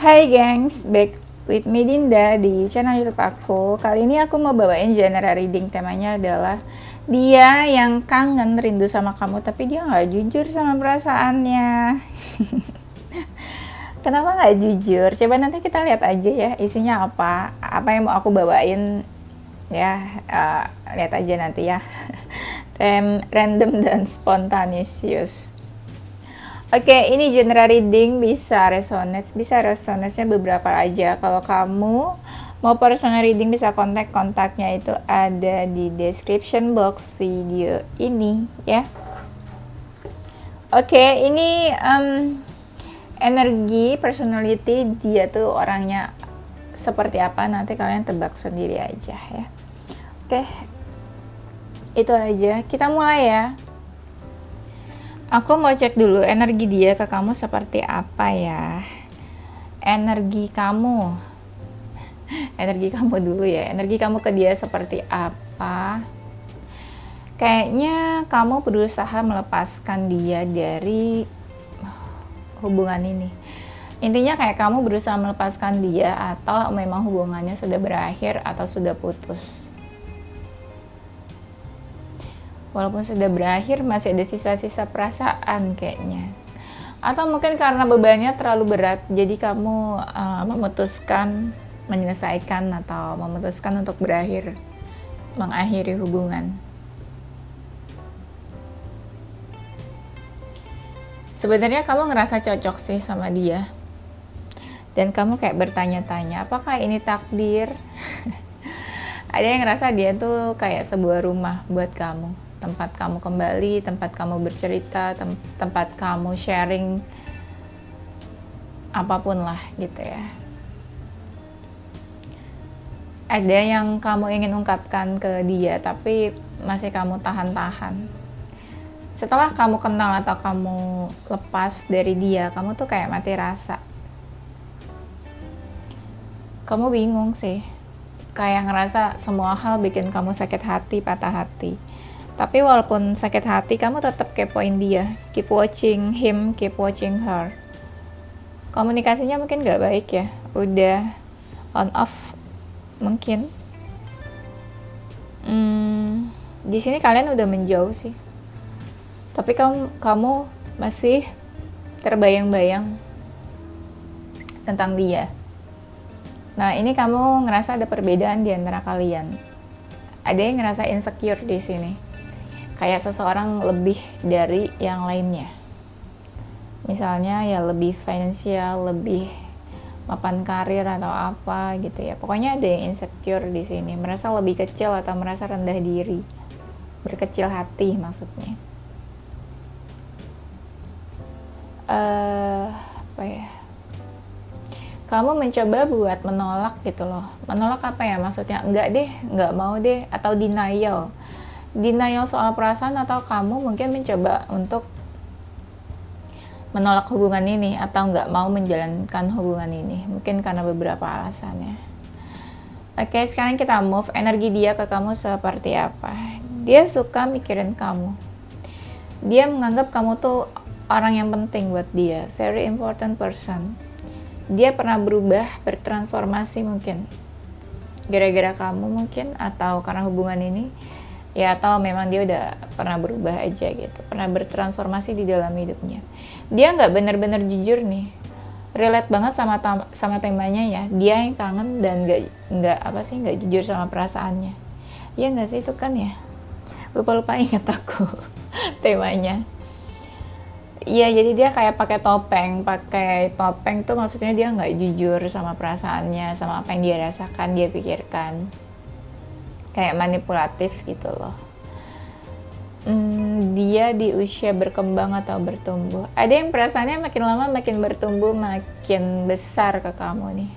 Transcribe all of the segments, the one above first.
Hai gengs, back with me Dinda di channel YouTube aku. Kali ini aku mau bawain genre reading. Temanya adalah dia yang kangen rindu sama kamu tapi dia nggak jujur sama perasaannya. Kenapa nggak jujur? Coba nanti kita lihat aja ya isinya apa yang mau aku bawain ya. Lihat aja nanti ya. Random dan spontaneous. Oke, ini genre reading bisa resonate-nya beberapa aja. Kalau kamu mau personal reading bisa kontaknya itu ada di description box video ini ya. Oke, ini energi personality dia tuh orangnya seperti apa, nanti kalian tebak sendiri aja ya. Oke, itu aja, kita mulai ya. Aku mau cek dulu energi dia ke kamu seperti apa ya. Energi kamu dulu ya. Energi kamu ke dia seperti apa? Kayaknya kamu berusaha melepaskan dia dari hubungan ini. Intinya kayak kamu berusaha melepaskan dia, atau memang hubungannya sudah berakhir atau sudah putus. Walaupun sudah berakhir, masih ada sisa-sisa perasaan kayaknya. Atau mungkin karena bebannya terlalu berat, jadi kamu memutuskan menyelesaikan atau memutuskan untuk mengakhiri hubungan. Sebenarnya kamu ngerasa cocok sih sama dia. Dan kamu kayak bertanya-tanya, apakah ini takdir? Ada yang ngerasa dia tuh kayak sebuah rumah buat kamu. Tempat kamu kembali, tempat kamu bercerita, tempat kamu sharing apapun lah gitu ya. Ada yang kamu ingin ungkapkan ke dia tapi masih kamu tahan-tahan. Setelah kamu kenal atau kamu lepas dari dia, kamu tuh kayak mati rasa. Kamu bingung sih, kayak ngerasa semua hal bikin kamu sakit hati, patah hati. Tapi walaupun sakit hati, kamu tetap kepoin dia. Keep watching him, keep watching her. Komunikasinya mungkin gak baik ya. Udah on off mungkin. Di sini kalian udah menjauh sih. Tapi kamu masih terbayang-bayang tentang dia. Nah, ini kamu ngerasa ada perbedaan di antara kalian. Ada yang ngerasa insecure di sini. Kayak seseorang lebih dari yang lainnya. Misalnya ya lebih finansial, lebih mapan karir atau apa gitu ya. Pokoknya ada yang insecure di sini, merasa lebih kecil atau merasa rendah diri. Berkecil hati maksudnya. Apa ya? Kamu mencoba buat menolak gitu loh. Menolak apa ya maksudnya? Enggak deh, enggak mau deh, atau denial. Denial soal perasaan, atau kamu mungkin mencoba untuk menolak hubungan ini atau nggak mau menjalankan hubungan ini, mungkin karena beberapa alasannya. Oke, sekarang kita move. Energi dia ke kamu seperti apa? Dia suka mikirin kamu. Dia menganggap kamu tuh orang yang penting buat dia, very important person. Dia pernah berubah, bertransformasi mungkin gara-gara kamu mungkin, atau karena hubungan ini ya, atau memang dia udah pernah berubah aja gitu, pernah bertransformasi di dalam hidupnya. Dia nggak benar-benar jujur nih, relate banget sama temanya ya. Dia yang kangen dan nggak jujur sama perasaannya. Ya nggak sih, itu kan ya, lupa ingat aku temanya. Iya, jadi dia kayak pakai topeng tuh maksudnya dia nggak jujur sama perasaannya, sama apa yang dia rasakan, dia pikirkan. Kayak manipulatif gitu loh. Dia di usia berkembang atau bertumbuh. Ada yang perasaannya makin lama makin bertumbuh, makin besar ke kamu nih.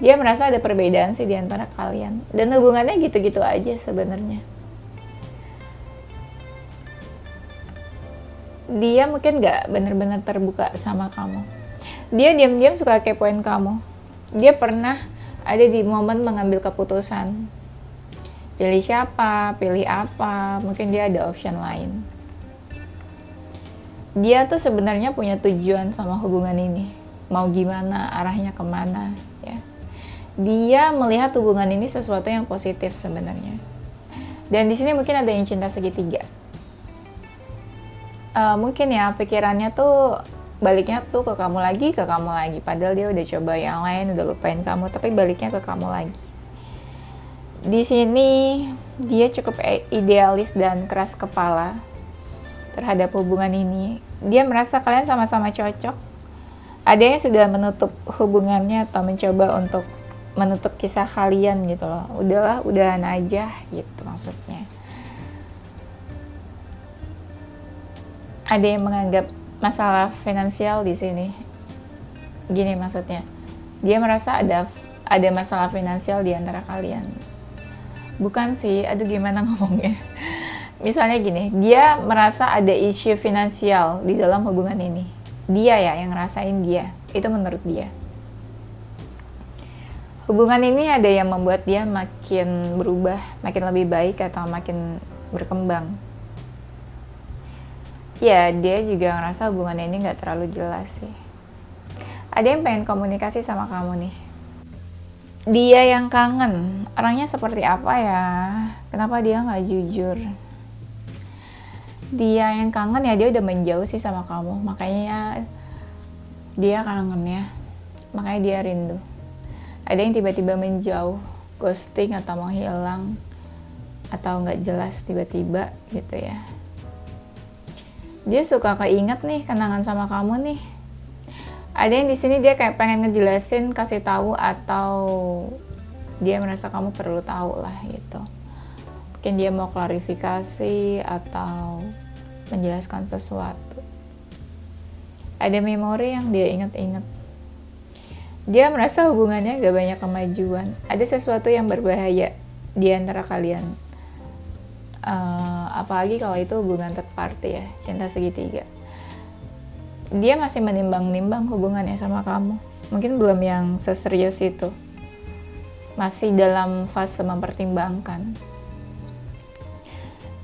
Dia merasa ada perbedaan sih di antara kalian. Dan hubungannya gitu-gitu aja sebenarnya. Dia mungkin gak benar-benar terbuka sama kamu. Dia diam-diam suka kepoin kamu. Dia pernah ada di momen mengambil keputusan. Pilih siapa, pilih apa, mungkin dia ada option lain. Dia tuh sebenarnya punya tujuan sama hubungan ini. mau gimana, arahnya kemana, ya. Dia melihat hubungan ini sesuatu yang positif sebenarnya. Dan di sini mungkin ada yang cinta segitiga. Mungkin ya pikirannya tuh baliknya tuh ke kamu lagi. Padahal dia udah coba yang lain, udah lupain kamu, tapi baliknya ke kamu lagi. Di sini dia cukup idealis dan keras kepala terhadap hubungan ini. Dia merasa kalian sama-sama cocok. Ada yang sudah menutup hubungannya atau mencoba untuk menutup kisah kalian gitu loh. Udahlah, udahan aja gitu maksudnya. Ada yang menganggap masalah finansial di sini. Gini maksudnya. Dia merasa ada masalah finansial di antara kalian. Bukan sih, aduh gimana ngomongnya. Misalnya gini, dia merasa ada isu finansial di dalam hubungan ini. Dia ya yang ngerasain dia. Itu menurut dia. Hubungan ini ada yang membuat dia makin berubah, makin lebih baik atau makin berkembang. Ya, dia juga ngerasa hubungan ini gak terlalu jelas sih. Ada yang pengen komunikasi sama kamu nih. Dia yang kangen, orangnya seperti apa ya? Kenapa dia gak jujur? Dia yang kangen ya, dia udah menjauh sih sama kamu. Makanya dia kangen ya. Makanya dia rindu. Ada yang tiba-tiba menjauh, ghosting atau menghilang, atau nggak jelas tiba-tiba gitu ya. Dia suka keinget nih kenangan sama kamu nih. Ada yang di sini dia kayak pengen ngejelasin, kasih tahu, atau dia merasa kamu perlu tahu lah gitu. Mungkin dia mau klarifikasi atau menjelaskan sesuatu. Ada memori yang dia ingat-ingat. Dia merasa hubungannya gak banyak kemajuan. Ada sesuatu yang berbahaya di antara kalian. Apalagi kalau itu hubungan third party ya, cinta segitiga. Dia masih menimbang-nimbang hubungannya sama kamu. Mungkin belum yang seserius itu. Masih dalam fase mempertimbangkan.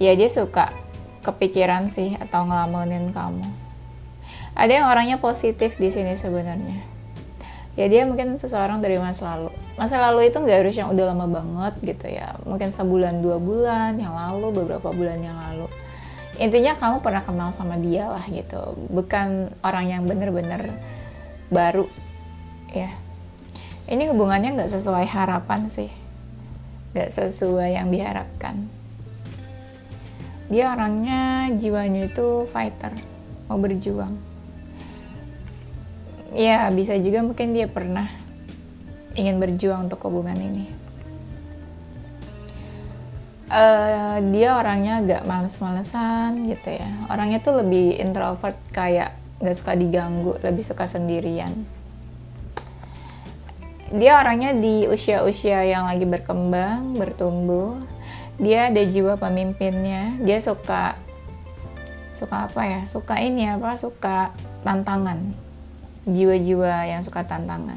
Ya dia suka kepikiran sih atau ngelamunin kamu. Ada yang orangnya positif di sini sebenarnya. Ya dia mungkin seseorang dari masa lalu. Masa lalu itu nggak harus yang udah lama banget gitu ya. Mungkin sebulan, 2 bulan yang lalu, beberapa bulan yang lalu. Intinya kamu pernah kenal sama dia lah gitu. Bukan orang yang bener-bener baru ya. Ini hubungannya nggak sesuai harapan sih. Nggak sesuai yang diharapkan. Dia orangnya jiwanya itu fighter, mau berjuang. Ya bisa juga mungkin dia pernah ingin berjuang untuk hubungan ini. Dia orangnya agak males-malesan gitu ya. Orangnya tuh lebih introvert, kayak gak suka diganggu, lebih suka sendirian. Dia orangnya di usia-usia yang lagi berkembang, bertumbuh. Dia ada jiwa pemimpinnya. Dia suka apa ya? Suka tantangan. Jiwa-jiwa yang suka tantangan.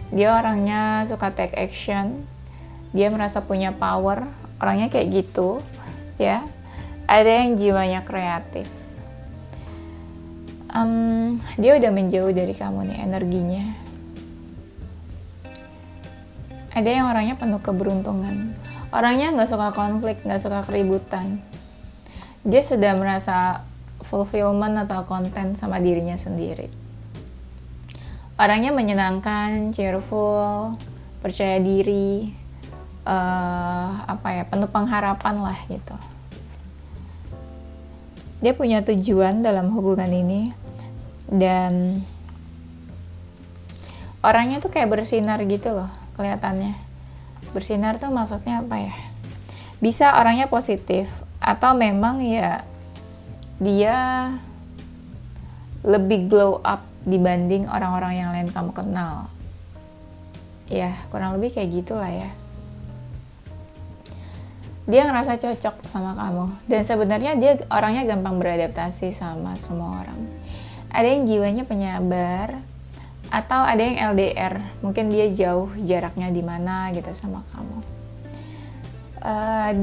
Dia orangnya suka take action. Dia merasa punya power. Orangnya kayak gitu ya. Ada yang jiwanya kreatif. Dia udah menjauh dari kamu nih energinya. Ada yang orangnya penuh keberuntungan. Orangnya gak suka konflik, gak suka keributan. Dia sudah merasa fulfillment atau konten sama dirinya sendiri. Orangnya menyenangkan, cheerful, percaya diri, penuh pengharapan lah gitu. Dia punya tujuan dalam hubungan ini dan orangnya tuh kayak bersinar gitu loh kelihatannya. Bersinar tuh maksudnya apa ya? Bisa orangnya positif atau memang ya dia lebih glow up dibanding orang-orang yang lain kamu kenal. Ya, kurang lebih kayak gitulah ya. Dia ngerasa cocok sama kamu. Dan sebenarnya dia orangnya gampang beradaptasi sama semua orang. Ada yang jiwanya penyabar, atau ada yang LDR. Mungkin dia jauh jaraknya di mana gitu sama kamu.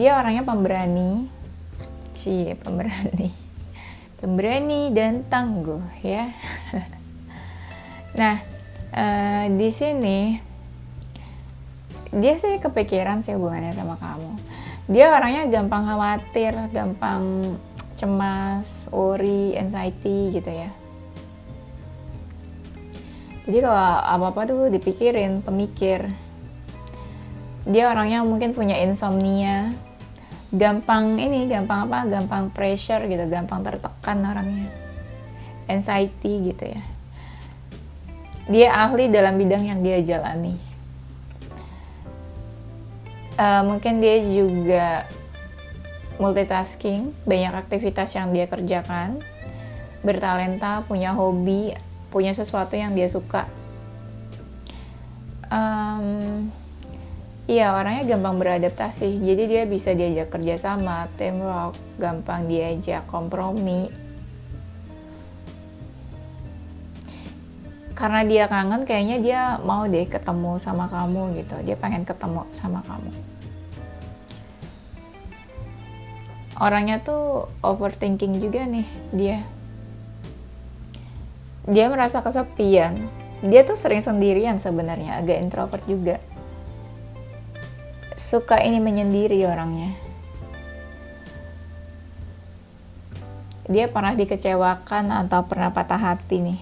Dia orangnya pemberani. Pemberani dan tangguh ya. Nah, di sini dia sih kepikiran sih hubungannya sama kamu. Dia orangnya gampang khawatir, gampang cemas, worry, anxiety gitu ya. Jadi kalau apa-apa tuh dipikirin, pemikir. Dia orangnya mungkin punya insomnia, gampang pressure gitu, gampang tertekan orangnya, anxiety gitu ya. Dia ahli dalam bidang yang dia jalani. Mungkin dia juga multitasking, banyak aktivitas yang dia kerjakan, bertalenta, punya hobi, punya sesuatu yang dia suka. Iya, orangnya gampang beradaptasi, jadi dia bisa diajak kerjasama, teamwork, gampang diajak kompromi. Karena dia kangen, kayaknya dia mau deh ketemu sama kamu gitu. Dia pengen ketemu sama kamu. Orangnya tuh overthinking juga nih dia. Dia merasa kesepian. Dia tuh sering sendirian sebenarnya, agak introvert juga. Suka ini menyendiri orangnya. Dia pernah dikecewakan atau pernah patah hati nih.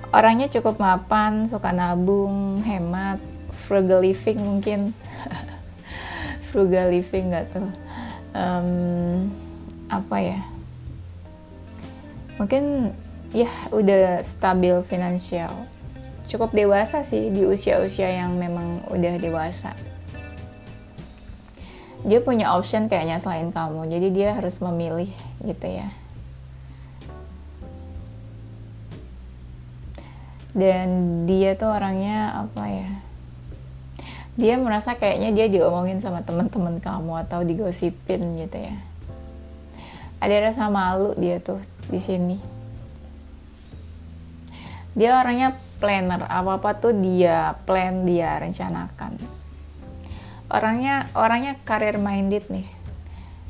Orangnya cukup mapan, suka nabung, hemat, frugal living mungkin. Frugal living nggak tuh? Apa ya? Mungkin ya udah stabil finansial. Cukup dewasa sih di usia-usia yang memang udah dewasa. Dia punya option kayaknya selain kamu, jadi dia harus memilih gitu ya. Dan dia tuh orangnya apa ya, dia merasa kayaknya dia diomongin sama teman-teman kamu atau digosipin gitu ya. Ada rasa malu dia tuh di sini. Dia orangnya planner, apa-apa tuh dia plan, dia rencanakan. Orangnya career minded nih,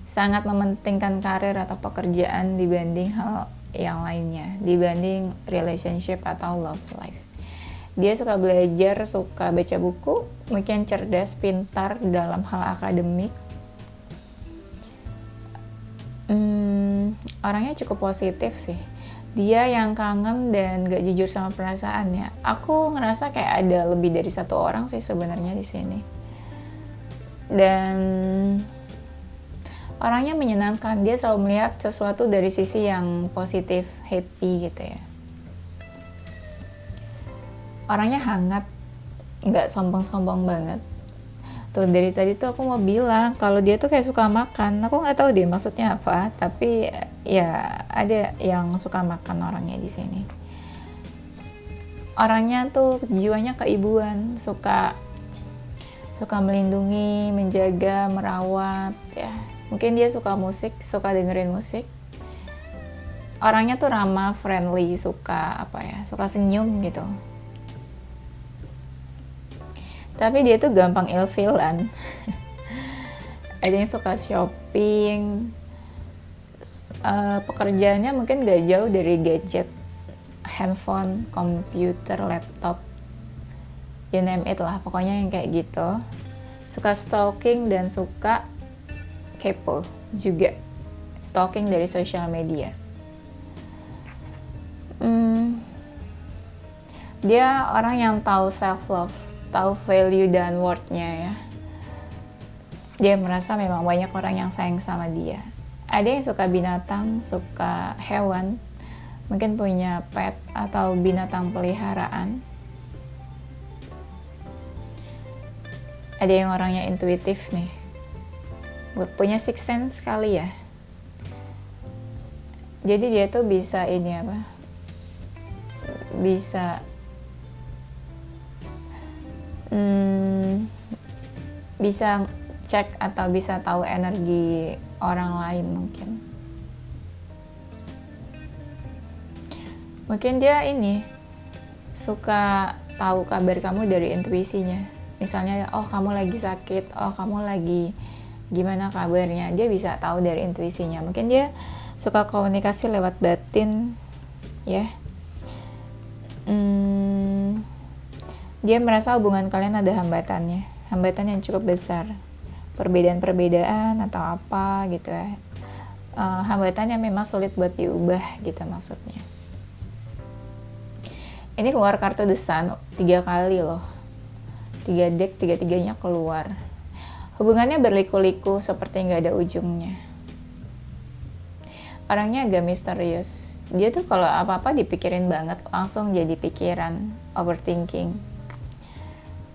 sangat mementingkan karir atau pekerjaan dibanding hal yang lainnya, dibanding relationship atau love life. Dia suka belajar, suka baca buku, mungkin cerdas, pintar dalam hal akademik. Orangnya cukup positif sih. Dia yang kangen dan gak jujur sama perasaannya. Aku ngerasa kayak ada lebih dari satu orang sih sebenarnya di sini. Dan orangnya menyenangkan, dia selalu melihat sesuatu dari sisi yang positif, happy gitu ya. Orangnya hangat, nggak sombong-sombong banget. Tuh dari tadi tuh aku mau bilang kalau dia tuh kayak suka makan. Aku nggak tahu deh maksudnya apa, tapi ya ada yang suka makan orangnya di sini. Orangnya tuh jiwanya keibuan, suka melindungi, menjaga, merawat ya. Mungkin dia suka musik, suka dengerin musik. Orangnya tuh ramah, friendly, suka senyum gitu. Tapi dia tuh gampang ilfilan. Ada yang suka shopping. Pekerjaannya mungkin gak jauh dari gadget, handphone, komputer, laptop, you name it lah, pokoknya yang kayak gitu. Suka stalking dan suka kepo juga, stalking dari sosial media. Dia orang yang tahu self love, tahu value dan worth-nya ya. Dia merasa memang banyak orang yang sayang sama dia. Ada yang suka binatang, suka hewan, mungkin punya pet atau binatang peliharaan. Ada yang orangnya intuitif nih, punya sixth sense kali ya. Jadi dia tuh bisa bisa cek atau bisa tahu energi orang lain mungkin. Mungkin dia suka tahu kabar kamu dari intuisinya. Misalnya, oh kamu lagi sakit, oh kamu lagi gimana kabarnya, dia bisa tahu dari intuisinya. Mungkin dia suka komunikasi lewat batin ya. Dia merasa hubungan kalian ada hambatannya, hambatan yang cukup besar, perbedaan-perbedaan atau apa gitu ya. Hambatan yang memang sulit buat diubah gitu maksudnya. Ini keluar kartu The Sun 3 kali loh, 3 deck, 3-3-nya keluar. Hubungannya berliku-liku seperti nggak ada ujungnya. Orangnya agak misterius. Dia tuh kalau apa-apa dipikirin banget, langsung jadi pikiran, overthinking.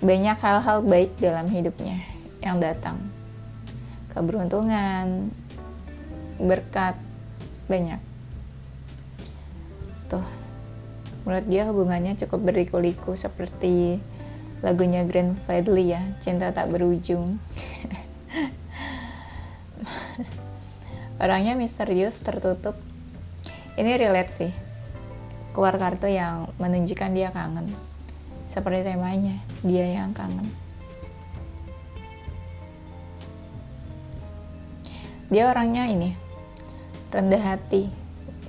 Banyak hal-hal baik dalam hidupnya yang datang. Keberuntungan, berkat, banyak. Tuh, menurut dia hubungannya cukup berliku-liku seperti lagunya Glenn Fredly ya, cinta tak berujung. Orangnya misterius, tertutup. Ini relate sih. Keluar kartu yang menunjukkan dia kangen. Seperti temanya, dia yang kangen. Dia orangnya ini, rendah hati,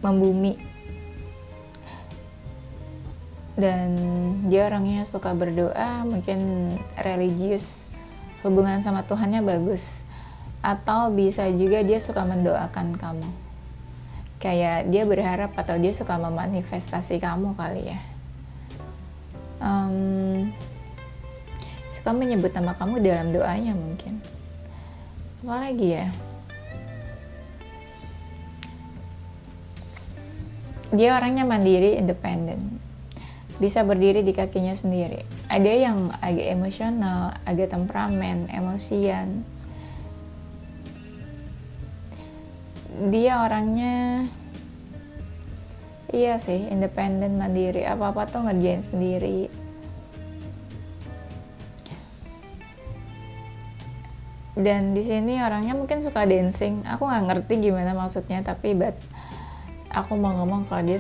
membumi. Dan dia orangnya suka berdoa, mungkin religius. Hubungan sama Tuhannya bagus. Atau bisa juga dia suka mendoakan kamu. Kayak dia berharap atau dia suka memanifestasi kamu kali ya. Suka menyebut nama kamu dalam doanya mungkin. Apalagi ya? Dia orangnya mandiri, independen. Bisa berdiri di kakinya sendiri. Ada yang agak emosional, agak temperamen, emosian. Dia orangnya iya sih, independen, mandiri, apa-apa tuh ngerjain sendiri. Dan di sini orangnya mungkin suka dancing. Aku nggak ngerti gimana maksudnya, tapi aku mau ngomong kalau dia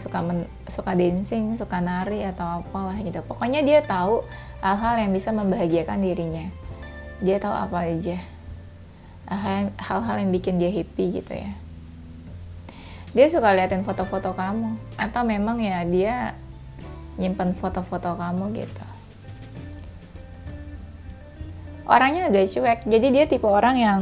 suka dancing, suka nari atau apalah gitu. Pokoknya dia tahu hal-hal yang bisa membahagiakan dirinya. Dia tahu apa aja hal-hal yang bikin dia happy gitu ya. Dia suka liatin foto-foto kamu, atau memang ya dia nyimpen foto-foto kamu gitu. Orangnya agak cuek, jadi dia tipe orang yang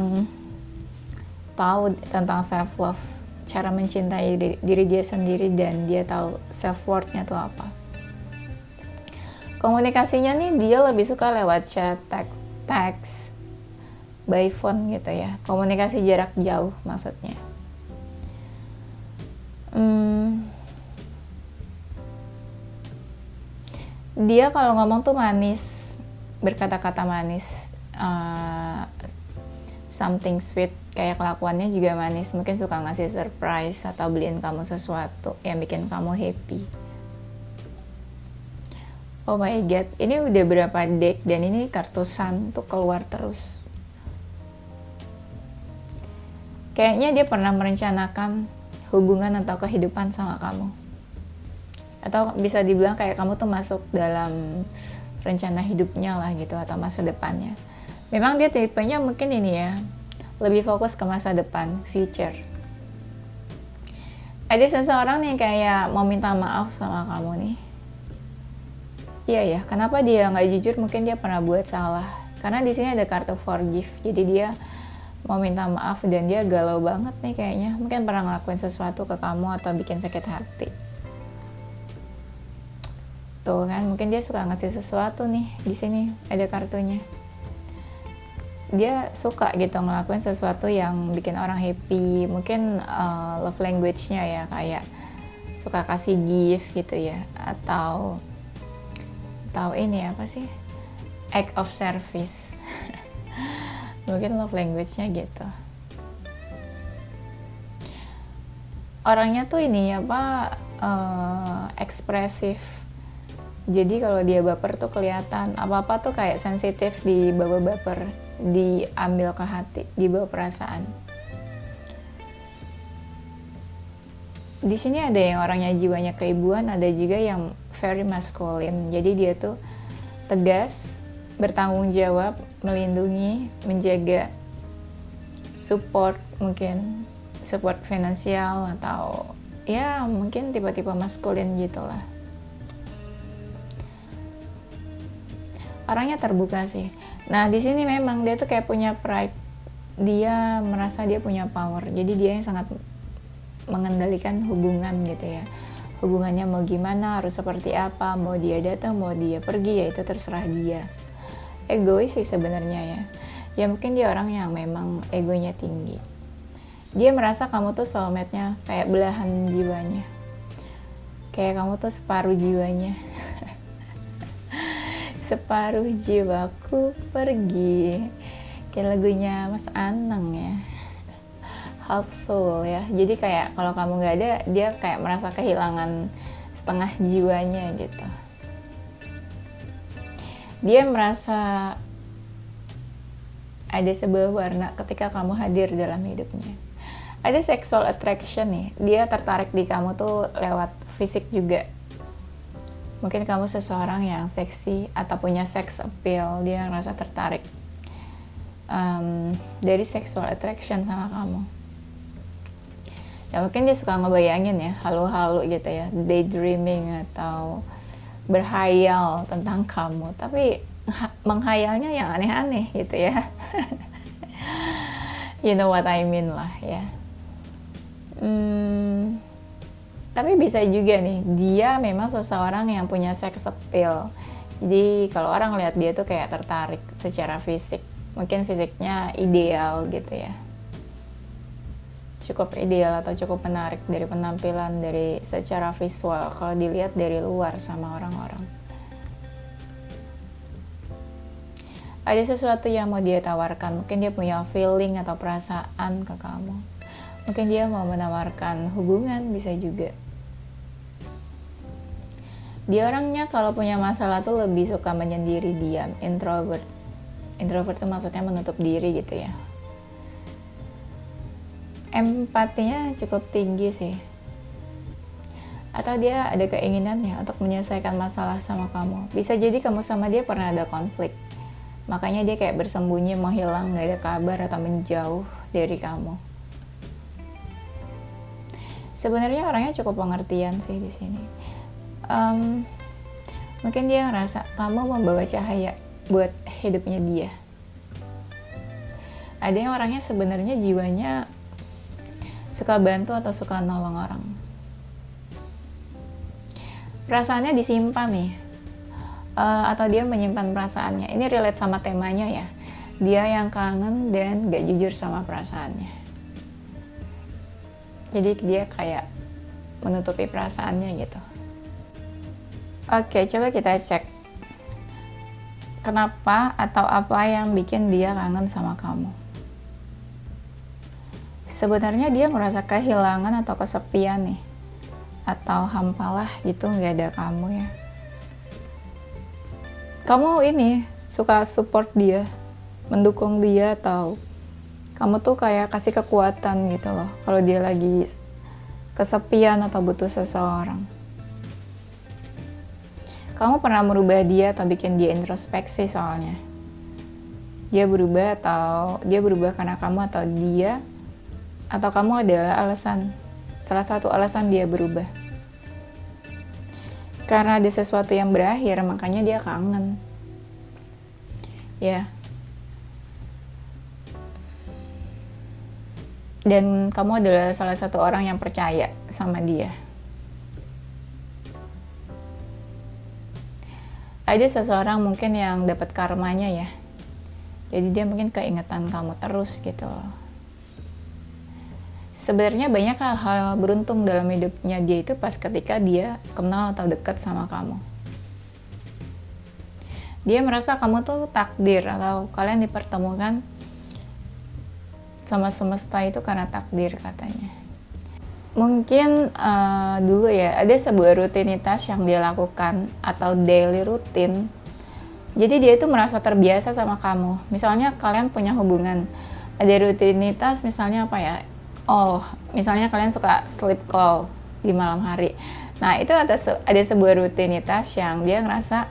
tahu tentang self love, cara mencintai diri dia sendiri, dan dia tahu self worth-nya tuh apa. Komunikasinya nih dia lebih suka lewat chat, teks, by phone gitu ya. Komunikasi jarak jauh maksudnya. Dia kalau ngomong tuh manis, berkata-kata manis, something sweet, kayak kelakuannya juga manis. Mungkin suka ngasih surprise atau beliin kamu sesuatu yang bikin kamu happy. Oh my god, ini udah berapa deck dan ini kartu Sun tuh keluar terus. Kayaknya dia pernah merencanakan hubungan atau kehidupan sama kamu. Atau bisa dibilang kayak kamu tuh masuk dalam rencana hidupnya lah gitu, atau masa depannya. Memang dia tipenya mungkin ini ya, lebih fokus ke masa depan, future. Ada seseorang nih kayak mau minta maaf sama kamu nih. Iya ya, kenapa dia nggak jujur? Mungkin dia pernah buat salah. Karena di sini ada kartu forgive, jadi dia mau minta maaf dan dia galau banget nih kayaknya. Mungkin pernah ngelakuin sesuatu ke kamu atau bikin sakit hati. Tuh kan, mungkin dia suka ngasih sesuatu nih. Di sini ada kartunya. Dia suka gitu ngelakuin sesuatu yang bikin orang happy. Mungkin love language-nya ya, kayak suka kasih gift gitu ya, atau ini apa sih, act of service. Mungkin love language-nya gitu. Orangnya tuh ini apa, ekspresif. Jadi kalau dia baper tuh kelihatan, apa-apa tuh kayak sensitif, dibawa baper, diambil ke hati, dibawa perasaan. Di sini ada yang orangnya jiwanya keibuan, ada juga yang very masculine. Jadi dia tuh tegas, bertanggung jawab, melindungi, menjaga, support, mungkin support finansial, atau ya mungkin tipe-tipe maskulin gitulah. orangnya terbuka sih. Nah di sini memang dia tuh kayak punya pride, dia merasa dia punya power, jadi dia yang sangat mengendalikan hubungan gitu ya. Hubungannya mau gimana, harus seperti apa, mau dia datang, mau dia pergi, ya itu terserah dia. Egois sih sebenarnya ya. Ya mungkin dia orang yang memang egonya tinggi. Dia merasa kamu tuh soulmate-nya, kayak belahan jiwanya. Kayak kamu tuh separuh jiwanya. Separuh jiwaku pergi. Kayak lagunya Mas Anang ya. Half soul ya. Jadi kayak kalau kamu nggak ada, dia kayak merasa kehilangan setengah jiwanya gitu. Dia merasa ada sebuah warna ketika kamu hadir dalam hidupnya. Ada sexual attraction nih. Dia tertarik di kamu tuh lewat fisik juga. Mungkin kamu seseorang yang seksi atau punya sex appeal. Dia ngerasa tertarik dari sexual attraction sama kamu. Ya mungkin dia suka ngebayangin ya, halu-halu gitu ya, daydreaming atau berhayal tentang kamu, tapi menghayalnya yang aneh-aneh gitu ya. You know what I mean lah ya. Tapi bisa juga nih, dia memang seseorang yang punya sex appeal. Jadi kalau orang lihat dia tuh kayak tertarik secara fisik, mungkin fisiknya ideal gitu ya, cukup ideal atau cukup menarik dari penampilan, dari secara visual kalau dilihat dari luar sama orang-orang. Ada sesuatu yang mau dia tawarkan, mungkin dia punya feeling atau perasaan ke kamu. Mungkin dia mau menawarkan hubungan, bisa juga. Dia orangnya kalau punya masalah tuh lebih suka menyendiri, diam, introvert. Introvert itu maksudnya menutup diri gitu ya. Empatinya cukup tinggi sih. Atau dia ada keinginan ya untuk menyelesaikan masalah sama kamu. Bisa jadi kamu sama dia pernah ada konflik. Makanya dia kayak bersembunyi, menghilang, gak ada kabar atau menjauh dari kamu. Sebenarnya orangnya cukup pengertian sih di sini. Mungkin dia ngerasa kamu membawa cahaya buat hidupnya dia. Ada yang orangnya sebenarnya jiwanya suka bantu atau suka nolong orang. Perasaannya disimpan nih, atau dia menyimpan perasaannya. Ini relate sama temanya ya. Dia yang kangen dan gak jujur sama perasaannya. Jadi dia kayak menutupi perasaannya gitu. Oke, coba kita cek kenapa atau apa yang bikin dia kangen sama kamu. Sebenarnya dia merasa kehilangan atau kesepian nih, atau hampalah gitu, nggak ada kamu ya. Kamu ini suka support dia, mendukung dia, atau kamu tuh kayak kasih kekuatan gitu loh kalau dia lagi kesepian atau butuh seseorang. Kamu pernah merubah dia atau bikin dia introspeksi soalnya. Dia berubah atau dia berubah karena kamu atau dia, atau kamu adalah alasan, salah satu alasan dia berubah. Karena ada sesuatu yang berakhir, makanya dia kangen. Ya. Dan kamu adalah salah satu orang yang percaya sama dia. Ada seseorang mungkin yang dapat karmanya ya. Jadi dia mungkin keingetan kamu terus gitu loh. Sebenarnya banyak hal-hal beruntung dalam hidupnya dia itu pas ketika dia kenal atau dekat sama kamu. Dia merasa kamu tuh takdir atau kalian dipertemukan sama semesta itu karena takdir katanya. Mungkin dulu ya ada sebuah rutinitas yang dia lakukan atau daily rutin. Jadi dia itu merasa terbiasa sama kamu. Misalnya kalian punya hubungan, ada rutinitas misalnya apa ya? Oh, misalnya kalian suka sleep call di malam hari. Nah itu ada sebuah rutinitas yang dia ngerasa,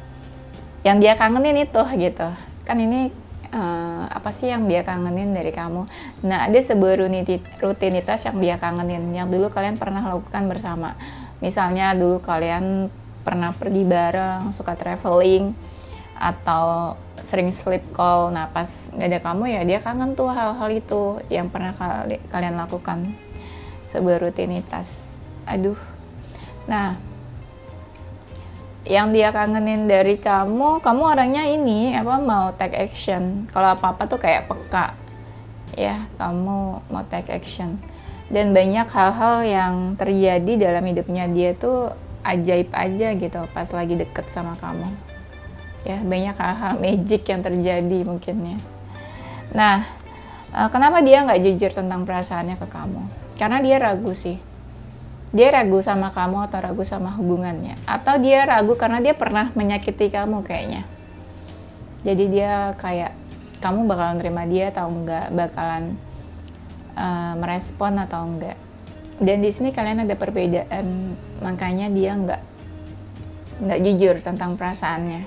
yang dia kangenin itu gitu. Kan ini apa sih yang dia kangenin dari kamu. Nah ada sebuah rutinitas yang dia kangenin, yang dulu kalian pernah lakukan bersama. Misalnya dulu kalian pernah pergi bareng, suka traveling, atau sering sleep call. Nah pas nggak ada kamu ya dia kangen tuh hal-hal itu yang pernah kalian lakukan, sebuah rutinitas. Aduh. Nah yang dia kangenin dari kamu orangnya ini mau take action. Kalau apa-apa tuh kayak peka ya, kamu mau take action. Dan banyak hal-hal yang terjadi dalam hidupnya dia tuh ajaib aja gitu pas lagi deket sama kamu ya, banyak hal-hal magic yang terjadi mungkin ya. Nah kenapa dia nggak jujur tentang perasaannya ke kamu? Karena dia ragu sih. Dia ragu sama kamu atau ragu sama hubungannya, atau dia ragu karena dia pernah menyakiti kamu kayaknya. Jadi dia kayak kamu bakalan terima dia atau enggak, bakalan merespon atau enggak. Dan di sini kalian ada perbedaan, makanya dia nggak jujur tentang perasaannya.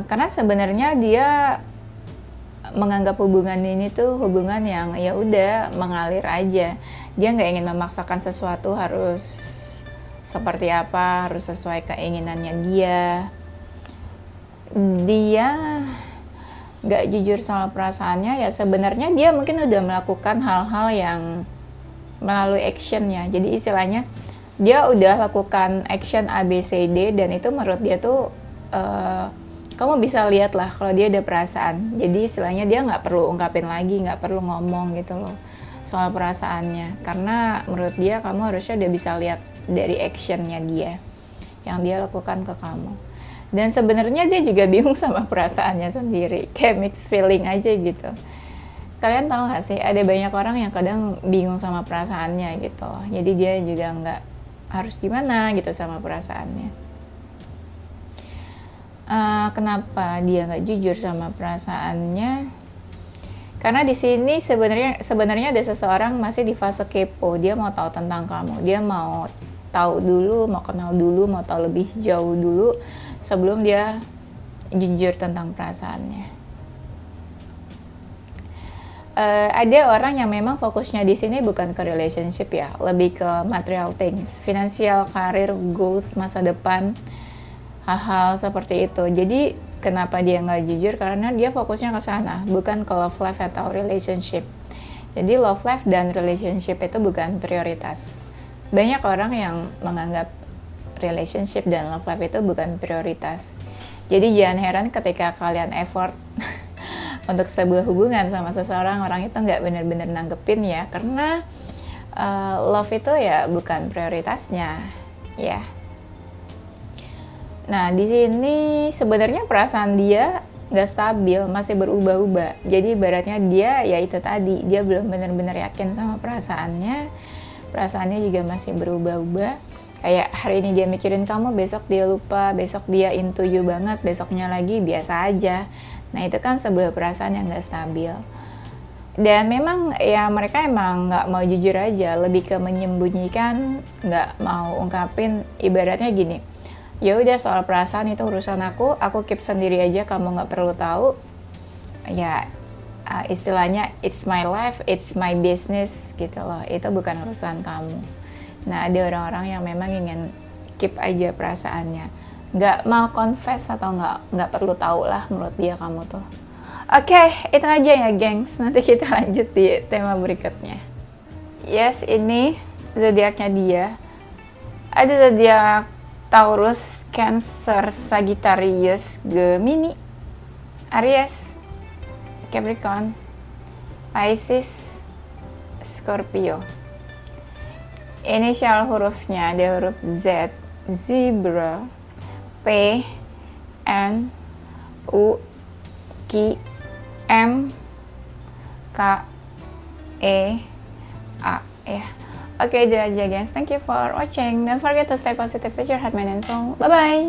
Karena sebenarnya dia menganggap hubungan ini tuh hubungan yang ya udah mengalir aja. Dia nggak ingin memaksakan sesuatu harus seperti apa, harus sesuai keinginannya dia. Dia nggak jujur soal perasaannya ya, sebenarnya dia mungkin udah melakukan hal-hal yang melalui actionnya. Jadi istilahnya dia udah lakukan action A, B, C, D, dan itu menurut dia tuh kamu bisa lihat lah kalau dia ada perasaan. Jadi istilahnya dia nggak perlu ungkapin lagi, nggak perlu ngomong gitu loh soal perasaannya, karena menurut dia kamu harusnya udah bisa lihat dari actionnya dia yang dia lakukan ke kamu. Dan sebenarnya dia juga bingung sama perasaannya sendiri, kayak mixed feeling aja gitu. Kalian tahu gak sih, ada banyak orang yang kadang bingung sama perasaannya gitu, jadi dia juga nggak harus gimana gitu sama perasaannya. Kenapa dia nggak jujur sama perasaannya? Karena di sini sebenarnya ada seseorang masih di fase kepo. Dia mau tahu tentang kamu. Dia mau tahu dulu, mau kenal dulu, mau tahu lebih jauh dulu sebelum dia jujur tentang perasaannya. Ada orang yang memang fokusnya di sini bukan ke relationship ya, lebih ke material things, finansial, karir, goals, masa depan. Hal-hal seperti itu. Jadi kenapa dia nggak jujur? Karena dia fokusnya ke sana, bukan ke love life atau relationship. Jadi love life dan relationship itu bukan prioritas. Banyak orang yang menganggap relationship dan love life itu bukan prioritas. Jadi jangan heran ketika kalian effort untuk sebuah hubungan sama seseorang, orang itu nggak benar-benar nanggepin ya, karena love itu ya bukan prioritasnya ya. Nah di sini sebenarnya perasaan dia nggak stabil, masih berubah-ubah. Jadi ibaratnya dia ya itu tadi, dia belum benar-benar yakin sama perasaannya juga masih berubah-ubah. Kayak hari ini dia mikirin kamu, besok dia lupa, besok dia into you banget, besoknya lagi biasa aja. Nah itu kan sebuah perasaan yang nggak stabil. Dan memang ya mereka emang nggak mau jujur aja, lebih ke menyembunyikan, nggak mau ungkapin. Ibaratnya gini, ya udah soal perasaan itu urusan aku keep sendiri aja, kamu nggak perlu tahu. Ya istilahnya it's my life, it's my business gitu loh, itu bukan urusan kamu. Nah ada orang-orang yang memang ingin keep aja perasaannya, nggak mau confess atau nggak perlu tahu lah menurut dia kamu tuh. Oke, itu aja ya gengs, nanti kita lanjut di tema berikutnya. Yes, ini zodiaknya dia. Ada zodiak Taurus, Cancer, Sagittarius, Gemini, Aries, Capricorn, Pisces, Scorpio. Inisial hurufnya ada huruf Z, Zebra, P, N, U, Q, M, K, E, A ya. Oke, itu aja guys. Thank you for watching. Don't forget to stay positive with your heart, mind, and soul. Bye-bye!